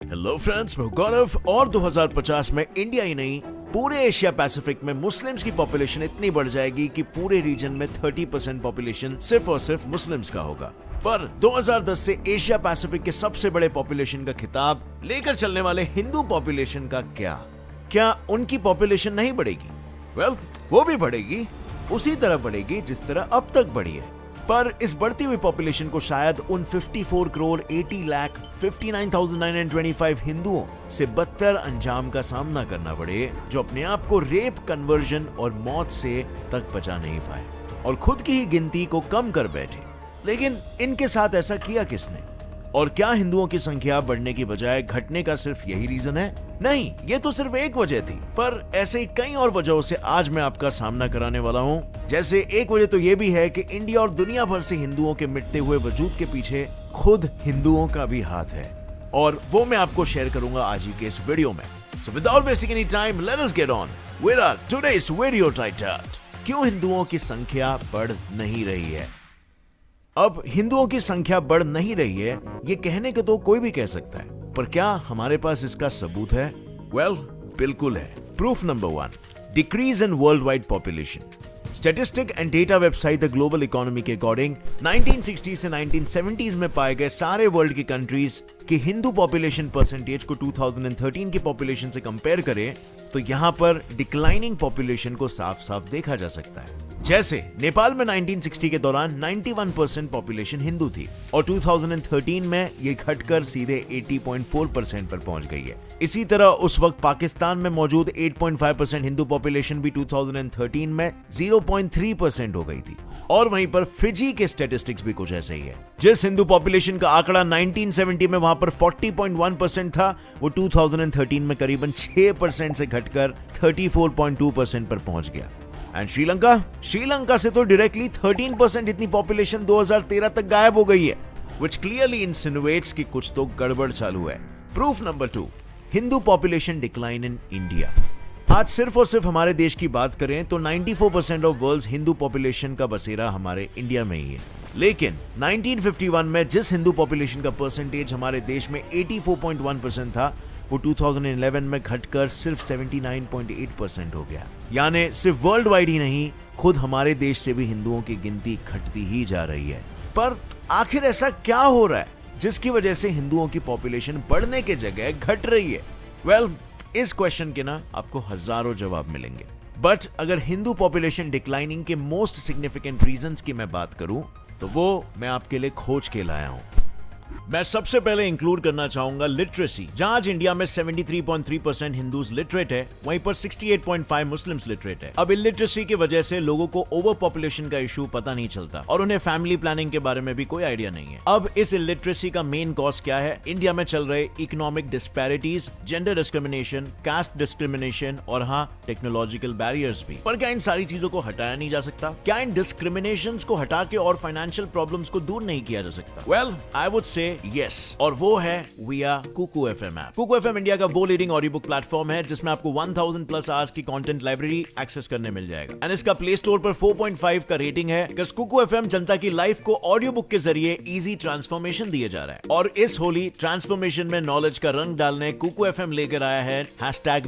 Hello friends, मैं गौरव और 2050 में इंडिया ही नहीं पूरे एशिया पैसिफिक में मुस्लिम्स की पॉपुलेशन इतनी बढ़ जाएगी कि पूरे रीजन में 30% पॉपुलेशन सिर्फ और सिर्फ मुस्लिम्स का होगा। पर 2010 से एशिया पैसिफिक के सबसे बड़े पॉपुलेशन का खिताब लेकर चलने वाले हिंदू पॉपुलेशन का क्या उनकी पॉपुलेशन नहीं बढ़ेगी? वेल, वो भी बढ़ेगी, उसी तरह बढ़ेगी जिस तरह अब तक बढ़ी है। पर इस बढ़ती हुई पॉपुलेशन को शायद उन 54 करोड़ 80 लाख 59,925 हिंदुओं से बदतर अंजाम का सामना करना पड़े, जो अपने आप को रेप, कन्वर्जन और मौत से तक बचा नहीं पाए और खुद की ही गिनती को कम कर बैठे। लेकिन इनके साथ ऐसा किया किसने? और क्या हिंदुओं की संख्या बढ़ने की बजाय घटने का सिर्फ यही रीजन है? नहीं, ये तो सिर्फ एक वजह थी, पर ऐसे ही कई और वजहों से आज मैं आपका सामना कराने वाला हूँ। जैसे एक वजह तो ये भी है कि इंडिया और दुनिया भर से हिंदुओं के मिटते हुए वजूद के पीछे खुद हिंदुओं का भी हाथ है, और वो मैं आपको शेयर करूंगा आज ही के इस वीडियो में। So without wasting any time, let us get on with our today's video titled, क्यों हिंदुओं की संख्या बढ़ नहीं रही है? अब हिंदुओं की संख्या बढ़ नहीं रही है, ये कहने को तो कोई भी कह सकता है, पर क्या हमारे पास इसका सबूत है? वेल, बिल्कुल है। Proof number 1, decrease in world wide population. Statistic and data website the global economy के अकॉर्डिंग 1960 से 1970s में पाए गए सारे वर्ल्ड की कंट्रीज की हिंदू पॉपुलेशन परसेंटेज को 2013 की पॉपुलेशन से कंपेयर करें तो यहां पर डिक्लाइनिंग पॉपुलेशन को साफ साफ देखा जा सकता है। जैसे नेपाल में 1960 के दौरान 91% पॉपुलेशन हिंदू थी और 2013 में ये घटकर सीधे 80.4% पर पहुंच गई है। इसी तरह उस वक्त पाकिस्तान में मौजूद 8.5% हिंदू पॉपुलेशन भी 2013 में 0.3% हो गई थी। और वहीं पर फिजी के स्टैटिस्टिक्स भी कुछ ऐसे ही है। जिस हिंदू पॉपुलेशन का आंकड़ा 1970 में वहां पर 40.1% था, वो 2013 में करीबन 6% से घटकर 34.2% पर पहुंच गया। एंड श्रीलंका से तो डायरेक्टली 13% इतनी पॉपुलेशन 2013 तक गायब हो गई है, which clearly insinuates कि कुछ तो गड़बड़ चालू है। Proof number 2, Hindu population decline in India. आज सिर्फ और सिर्फ हमारे देश की बात करें तो 94% ऑफ वर्ल्ड्स हिंदू पॉपुलेशन का बसेरा हमारे इंडिया में ही है। लेकिन 1951 में जिस हिंदू पॉपुलेशन का परसेंटेज हमारे देश में 84.1% था, वो 2011 में घटकर सिर्फ 79.8% हो गया। यानी सिर्फ वर्ल्ड वाइड ही नहीं, खुद हमारे देश से भी हिंदुओं की गिनती घटती ही जा रही है। पर आखिर ऐसा क्या हो रहा है जिसकी वजह से हिंदुओं की पॉपुलेशन बढ़ने के जगह घट रही है? वेल, इस क्वेश्चन के ना आपको हजारों जवाब मिलेंगे, बट अगर हिंदू पॉपुलेशन डिक्लाइनिंग के मोस्ट सिग्निफिकेंट रीजंस की मैं बात करूं तो वो मैं आपके लिए खोज के लाया हूं। मैं सबसे पहले इंक्लूड करना चाहूंगा लिटरेसी। जहां आज इंडिया में 73.3% हिंदूज लिटरेट है, वहीं पर 68.5 मुस्लिम्स लिटरेट है। अब इलिटरेसी की वजह से लोगों को ओवर पॉपुलेशन का इशू पता नहीं चलता और उन्हें फैमिली प्लानिंग के बारे में भी कोई आइडिया नहीं है। अब इस इलिटरेसी का मेन कॉज क्या है? इंडिया में चल रहे economic disparities, gender discrimination, caste discrimination और हाँ, टेक्नोलॉजिकल बैरियर्स भी। पर क्या इन सारी चीजों को हटाया नहीं जा सकता? क्या इन डिस्क्रिमिनेशंस को हटा के और फाइनेंशियल प्रॉब्लम्स को दूर नहीं किया जा सकता? Well, I would say yes, और वो है via Kuku FM app. Kuku FM India का वो लीडिंग ऑडियो बुक प्लेटफॉर्म है जिसमें आपको 1000 प्लस आवर्स की कंटेंट लाइब्रेरी एक्सेस करने मिल जाएगा। एंड इसका प्ले स्टोर पर 4.5 का रेटिंग है। कुकू एफएम जनता की लाइफ को ऑडियो बुक के जरिए इजी ट्रांसफॉर्मेशन दिए जा रहा है, और इस होली ट्रांसफॉर्मेशन में नॉलेज का रंग डालने कुकू एफएम लेकर आया है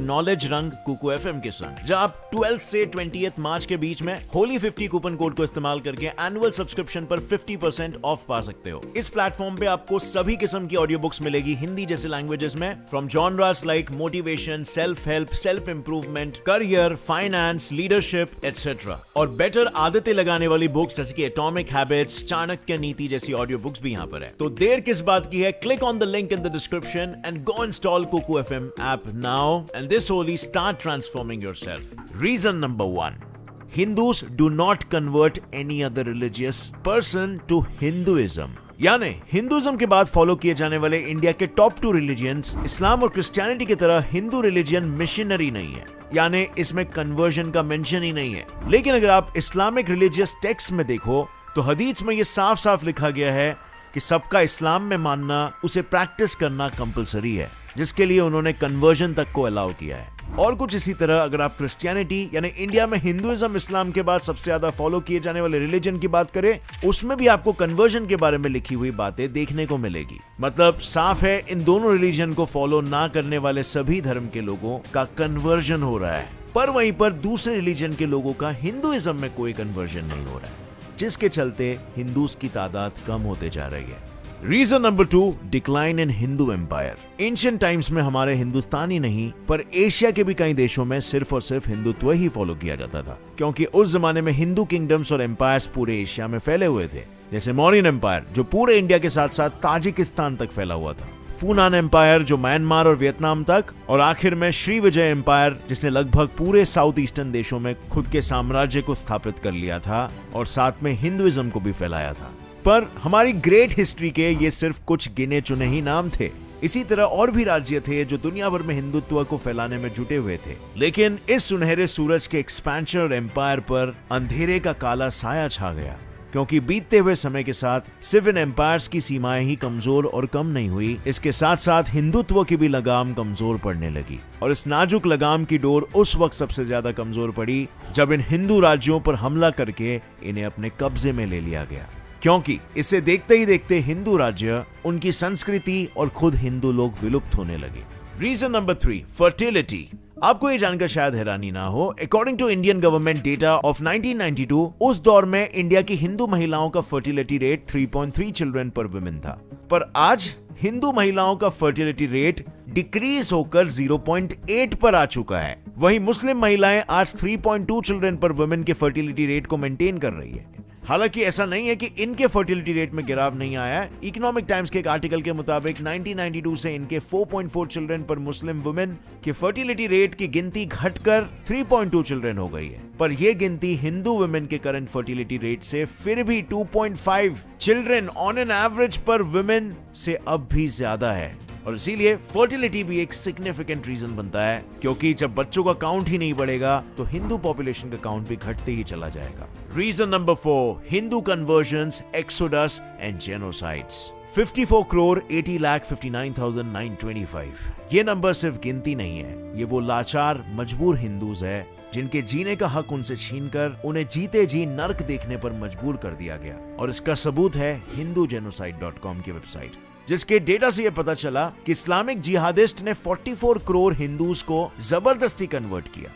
#नॉलेज रंग कुकू एफएम के संग, जहां आप 12 से 20 मार्च के बीच में होली 50 कूपन कोड को इस्तेमाल करके एनुअल सब्सक्रिप्शन पर 50% ऑफ पा सकते हो। इस प्लेटफॉर्म पे आपको सभी किस्म की ऑडियो बुक्स मिलेगी हिंदी जैसे लैंग्वेजेस में, from genres like motivation, self help, self improvement, career, finance, leadership etcetera, और बेटर आदतें लगाने वाली बुक्स जैसे कि एटॉमिक हैबिट्स, चाणक्य नीति जैसी ऑडियो बुक्स भी यहाँ पर है। तो देर किस बात की है? Click on the link in the description and go install Kuku FM app now and this Holi start transforming yourself. Reason number 1, Hindus do not convert any other religious person to Hinduism। यानी हिंदुइज्म के बाद follow किए जाने वाले India के top 2 religions इस्लाम और Christianity की तरह हिंदू रिलीजियन मिशनरी नहीं है, यानी इसमें कन्वर्जन का मेंशन ही नहीं है। लेकिन अगर आप इस्लामिक रिलीजियस टेक्स्ट में देखो तो हदीस में यह साफ साफ लिखा गया है कि सबका इस्लाम में मानना, उसे प्रैक्टिस करना कंपलसरी है, जिसके लिए उन्होंने कन्वर्जन तक को अलाउ किया है। और कुछ इसी तरह अगर आप क्रिश्चियनिटी यानी इंडिया में हिंदुइज्म इस्लाम के बाद सबसे ज्यादा फॉलो किए जाने वाले रिलीजन की बात करें, उसमें भी आपको कन्वर्जन के बारे में लिखी हुई बातें देखने को मिलेगी। मतलब साफ है इन दोनों रिलीजन को फॉलो ना करने वाले सभी धर्म के लोगों का कन्वर्जन हो रहा है, पर वहीं पर दूसरे रिलीजन के लोगों का हिंदुइज्म में कोई कन्वर्जन नहीं हो रहा है, जिसके चलते हिंदूज की तादाद कम होते जा रही है। Reason number 2, decline in Hindu empire. Ancient times में हमारे हिंदुस्तान ही नहीं पर एशिया के भी कई देशों में सिर्फ और सिर्फ हिंदुत्व ही फॉलो किया जाता था, क्योंकि उस जमाने में हिंदू किंगडम्स और एम्पायर्स पूरे एशिया में फैले हुए थे। जैसे मौर्यन एम्पायर जो पूरे इंडिया के साथ साथ ताजिकिस्तान तक फैला हुआ था, फूनान एम्पायर जो म्यांमार और वियतनाम तक, और आखिर में श्रीविजय एम्पायर जिसने लगभग पूरे साउथ ईस्टर्न देशों में खुद के साम्राज्य को स्थापित कर लिया था और साथ में हिंदुइज्म को भी फैलाया था। पर हमारी ग्रेट हिस्ट्री के ये सिर्फ कुछ गिने चुने ही नाम थे। इसी तरह और भी राज्य थे जो दुनिया भर में हिंदुत्व को फैलाने में जुटे हुए थे, लेकिन इस सुनहरे सूरज के एक्सपेंशन और एम्पायर पर अंधेरे का काला साया छा गया, क्योंकि बीतते हुए समय के साथ सिर्फ इन एम्पायर्स की सीमाएं ही कमजोर और कम नहीं हुई, इसके साथ साथ हिंदुत्व की भी लगाम कमजोर पड़ने लगी। और इस नाजुक लगाम की डोर उस वक्त सबसे ज्यादा कमजोर पड़ी जब इन हिंदू राज्यों पर हमला करके इन्हें अपने कब्जे में ले लिया गया, क्योंकि इसे देखते ही देखते हिंदू राज्य, उनकी संस्कृति और खुद हिंदू लोग विलुप्त होने लगे। Reason number 3, fertility. आपको ये जानकर शायद हैरानी ना हो, according to Indian government data of 1992, उस दौर में इंडिया की हिंदू महिलाओं का fertility rate 3.3 children per women था, पर आज हिंदू महिलाओं का फर्टिलिटी रेट डिक्रीज होकर 0.8 पर आ चुका है। वहीं मुस्लिम महिलाएं आज 3.2 चिल्ड्रन पर वुमेन के फर्टिलिटी रेट को मेंटेन कर रही है। हालांकि ऐसा नहीं है कि इनके फर्टिलिटी रेट में गिराव नहीं आया है। इकोनॉमिक टाइम्स के एक आर्टिकल के मुताबिक 1992 से इनके 4.4 चिल्ड्रन पर मुस्लिम वुमेन की फर्टिलिटी रेट की गिनती घटकर 3.2 चिल्ड्रन हो गई है, पर यह गिनती हिंदू वुमेन के करंट फर्टिलिटी रेट से फिर भी 2.5 चिल्ड्रन ऑन एन एवरेज पर वुमेन से अब भी ज्यादा है। और इसीलिए फर्टिलिटी भी एक सिग्निफिकेंट रीजन बनता है, क्योंकि जब बच्चों का काउंट ही नहीं बढ़ेगा तो हिंदू पॉपुलेशन का काउंट भी घटते ही चला जाएगा। Reason number 4, Hindu conversions, exodus and genocides. 54 crore 80,59,925। ये नंबर सिर्फ गिनती नहीं है, ये वो लाचार मजबूर हिंदूज है जिनके जीने का हक उनसे छीनकर उन्हें जीते जी नर्क देखने पर मजबूर कर दिया गया। और इसका सबूत है hindugenocide.com की वेबसाइट, जिसके डेटा से यह पता चला कि इस्लामिक जिहादिस्ट ने 44 करोड़ हिंदूज को जबरदस्ती कन्वर्ट किया,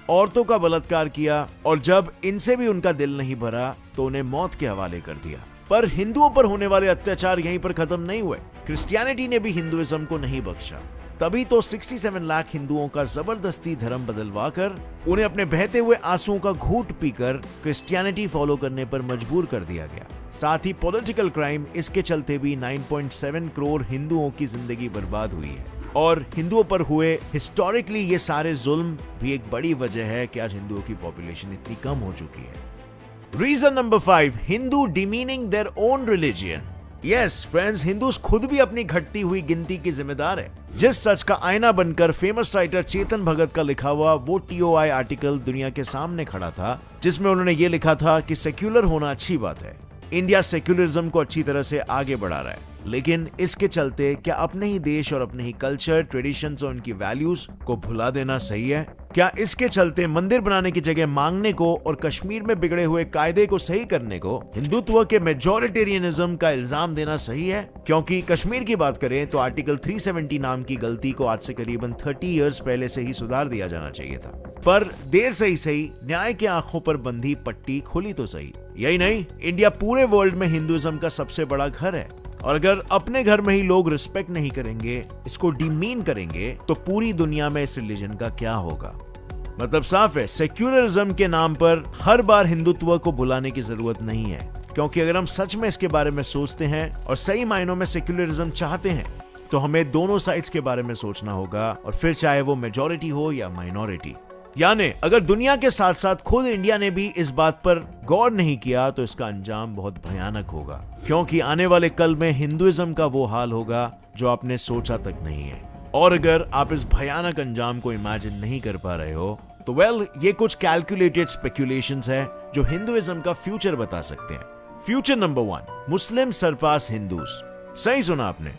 औरतों का बलात्कार किया, और जब इनसे भी उनका दिल नहीं भरा तो उन्हें मौत के हवाले कर दिया। पर हिंदुओं पर होने वाले अत्याचार यहीं पर खत्म नहीं हुए। क्रिश्चियनिटी ने भी हिंदुइज्म को नहीं बख्शा। तभी तो 67 लाख हिंदुओं का जबरदस्ती धर्म बदलवाकर उन्हें अपने बहते हुए आंसुओं का घूंट पीकर क्रिश्चियनिटी फॉलो करने पर मजबूर कर दिया गया। साथ ही पॉलिटिकल क्राइम, इसके चलते भी 9.7 करोड़ हिंदुओं की जिंदगी बर्बाद हुई है। और हिंदुओं पर हुए हिस्टोरिकली ये सारे जुल्म भी एक बड़ी वजह है कि आज हिंदुओं की पॉपुलेशन इतनी कम हो चुकी है। Reason number 5, Hindu demeaning their own religion. Yes friends, Hindus खुद भी अपनी घटती हुई गिनती की जिम्मेदार है। जिस सच का आईना बनकर फेमस राइटर चेतन भगत का लिखा हुआ वो TOI आर्टिकल दुनिया के सामने खड़ा था, जिसमें उन्होंने ये लिखा था कि सेक्युलर होना अच्छी बात है, इंडिया सेक्युलरिज्म को अच्छी तरह से आगे बढ़ा रहा है, लेकिन इसके चलते क्या अपने ही देश और अपने ही कल्चर, ट्रेडिशंस और उनकी वैल्यूज को भुला देना सही है? क्या इसके चलते मंदिर बनाने की जगह मांगने को और कश्मीर में बिगड़े हुए कायदे को सही करने को हिंदुत्व के मेजॉरिटेरियनिज्म का इल्जाम देना सही है? क्योंकि कश्मीर की बात करें तो आर्टिकल 370 नाम की गलती को आज से करीबन 30 इयर्स पहले से ही सुधार दिया जाना चाहिए था, पर देर से ही सही, न्याय की आंखों पर बंधी पट्टी खुली तो सही। यही नहीं, इंडिया पूरे वर्ल्ड में हिंदुइज्म का सबसे बड़ा घर है, और अगर अपने घर में ही लोग रिस्पेक्ट नहीं करेंगे, इसको डिमीन करेंगे, तो पूरी दुनिया में इस रिलीजन का क्या होगा? मतलब साफ है, सेक्युलरिज्म के नाम पर हर बार हिंदुत्व को भुलाने की जरूरत नहीं है, क्योंकि अगर हम सच में इसके बारे में सोचते हैं और सही मायनों में सेक्युलरिज्म चाहते हैं, तो हमें दोनों साइड्स के बारे में सोचना होगा, और फिर चाहे वो मेजॉरिटी हो या माइनॉरिटी। यानी अगर दुनिया के साथ साथ खुद इंडिया ने भी इस बात पर गौर नहीं किया तो इसका अंजाम बहुत भयानक होगा, क्योंकि आने वाले कल में हिंदुइज्म का वो हाल होगा जो आपने सोचा तक नहीं है। और अगर आप इस भयानक अंजाम को इमेजिन नहीं कर पा रहे हो तो ये कुछ कैलकुलेटेड स्पेक्यूलेशंस है जो हिंदुइज्म का फ्यूचर बता सकते हैं। फ्यूचर नंबर 1, मुस्लिम सरपास हिंदूज। सही सुना आपने,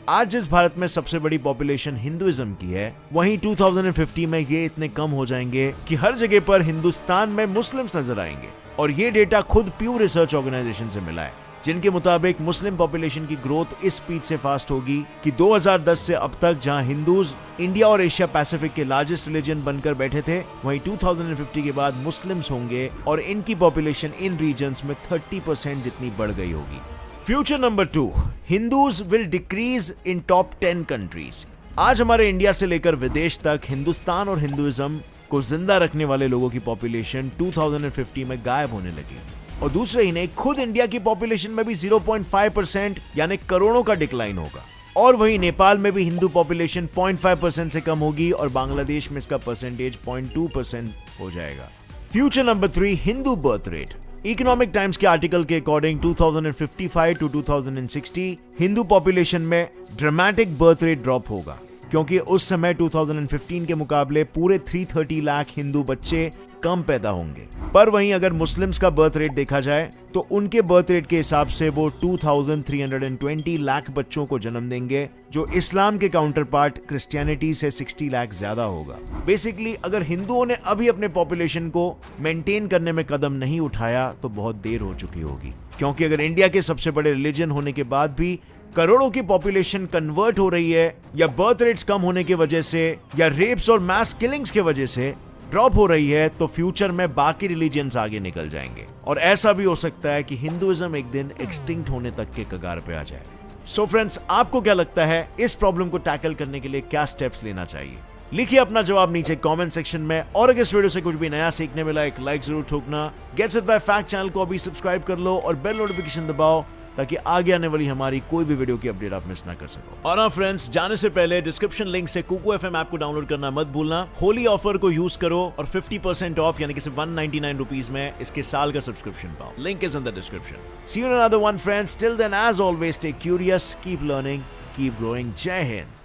आज जिस भारत में सबसे बड़ी पॉपुलेशन हिंदुइज्म की है, वहीं 2050 में ये इतने कम हो जाएंगे कि हर जगह पर हिंदुस्तान में मुस्लिम्स नजर आएंगे। और ये डेटा खुद प्यू रिसर्च ऑर्गेनाइजेशन से मिला है, जिनके मुताबिक मुस्लिम पॉपुलेशन की ग्रोथ इस स्पीड से फास्ट होगी कि 2010 से अब तक जहां हिंदूज इंडिया और एशिया पैसिफिक के लार्जेस्ट रिलीजन बनकर बैठे थे, वहीं 2050 के बाद मुस्लिम्स होंगे और इनकी पॉपुलेशन इन रीजन्स में 30% जितनी बढ़ गई होगी। Future number 2, Hindus will decrease in top 10 countries. आज हमारे इंडिया से लेकर विदेश तक हिंदुस्तान और हिंदुइज्म को जिंदा रखने वाले लोगों की पॉपुलेशन 2050 में गायब होने लगी। और दूसरे ही नहीं, खुद इंडिया की पॉपुलेशन में भी 0.5% यानी करोड़ों का डिक्लाइन होगा। और वहीं नेपाल में भी हिंदू पॉपुलेशन 0.5% से कम होगी और बांग्लादेश में इसका परसेंटेज 0.2% हो जाएगा। Future number 3, Hindu birth rate. Economic times के आर्टिकल के अकॉर्डिंग 2055 टू 2060 हिंदू पॉपुलेशन में ड्रामेटिक बर्थ रेट ड्रॉप होगा, क्योंकि उस समय 2015 के मुकाबले पूरे 330 लाख हिंदू बच्चे कम पैदा होंगे। पर वहीं अगर मुस्लिम्स का बर्थ रेट देखा जाए तो उनके बर्थ रेट के हिसाब से वो 2320 लाख बच्चों को जन्म देंगे, जो इस्लाम के काउंटर पार्ट क्रिश्चियनिटी से 60 लाख ज्यादा होगा। बेसिकली अगर हिंदुओं ने अभी अपने पॉपुलेशन को मेंटेन करने में कदम नहीं उठाया तो बहुत देर हो चुकी होगी, क्योंकि अगर इंडिया के सबसे बड़े रिलीजन होने के बाद भी करोड़ों की पॉपुलेशन कन्वर्ट हो रही है, या बर्थ रेट्स कम होने की वजह से, या रेप्स और मास किलिंग्स की वजह से ड्रॉप हो रही है, तो फ्यूचर में बाकी रिलीजियंस आगे निकल जाएंगे। और ऐसा भी हो सकता है कि हिंदुइज्म एक दिन एक्सटिंक्ट होने तक के कगार पे आ जाए। सो फ्रेंड्स, आपको क्या लगता है इस प्रॉब्लम को टैकल करने के लिए क्या स्टेप्स लेना चाहिए? लिखिए अपना जवाब नीचे कमेंट सेक्शन में। और अगर इस वीडियो से कुछ भी नया सीखने मिला, एक लाइक जरूर ठोकना। Gets it by fact channel को अभी सब्सक्राइब कर लो और बेल नोटिफिकेशन दबाओ, ताकि आगे आने वाली हमारी कोई भी वीडियो की अपडेट आप मिस ना कर सको। और हाँ फ्रेंड्स, जाने से पहले डिस्क्रिप्शन लिंक से कुकू एफएम ऐप को डाउनलोड करना मत भूलना। होली ऑफर को यूज करो और 50% ऑफ यानी कि सिर्फ 199 रुपीज में इसके साल का सब्सक्रिप्शन पाओ। Link is in the description. See you in another one friends, till then as always stay curious, keep learning, keep growing. Jai Hind.